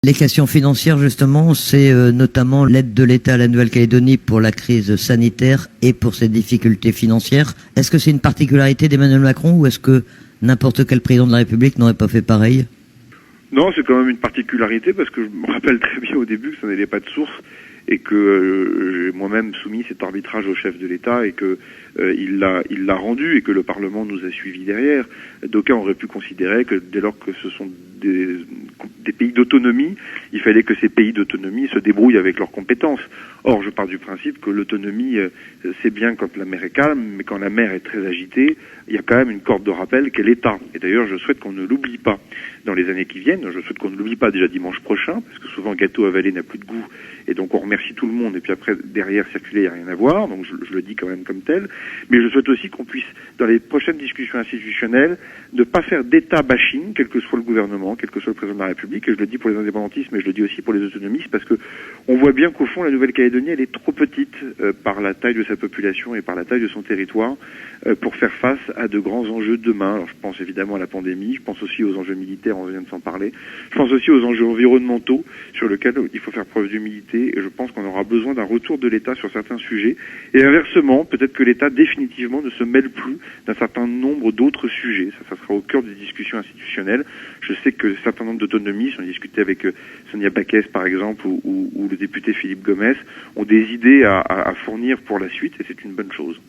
Les questions financières, justement, c'est notamment l'aide de l'État à la Nouvelle-Calédonie pour la crise sanitaire et pour ses difficultés financières. Est-ce que c'est une particularité d'Emmanuel Macron ou est-ce que n'importe quel président de la République n'aurait pas fait pareil? Non, c'est quand même une particularité parce que je me rappelle très bien au début que ça n'allait pas de source et que j'ai moi-même soumis cet arbitrage au chef de l'État et que il l'a rendu et que le Parlement nous a suivis derrière. D'aucuns auraient pu considérer que dès lors que ce sont des pays d'autonomie, il fallait que ces pays d'autonomie se débrouillent avec leurs compétences. Or, je pars du principe que l'autonomie, c'est bien quand la mer est calme, mais quand la mer est très agitée, il y a quand même une corde de rappel qu'est l'État. Et d'ailleurs, je souhaite qu'on ne l'oublie pas dans les années qui viennent. Je souhaite qu'on ne l'oublie pas déjà dimanche prochain, parce que souvent gâteau avalé n'a plus de goût, et donc on remercie tout le monde, et puis après, derrière, circuler, il n'y a rien à voir, donc je le dis quand même comme tel. Mais je souhaite aussi qu'on puisse, dans les prochaines discussions institutionnelles, ne pas faire d'État bashing, quel que soit le gouvernement, quel que soit le président de la République, et je le dis pour les indépendantistes, mais je le dis aussi pour les autonomistes, parce que on voit bien qu'au fond, la Nouvelle-Calédonie, elle est trop petite par la taille de sa population et par la taille de son territoire pour faire face à de grands enjeux demain. Alors, je pense évidemment à la pandémie, je pense aussi aux enjeux militaires, on vient de s'en parler, je pense aussi aux enjeux environnementaux sur lesquels il faut faire preuve d'humilité, et je pense qu'on aura besoin d'un retour de l'État sur certains sujets, et inversement, peut-être que l'État définitivement ne se mêle plus d'un certain nombre d'autres sujets. Ça sera au cœur des discussions institutionnelles. Je sais que un certain nombre d'autonomistes, on a discuté avec Sonia Baquès par exemple, ou le député Philippe Gomès, ont des idées à fournir pour la suite, et c'est une bonne chose.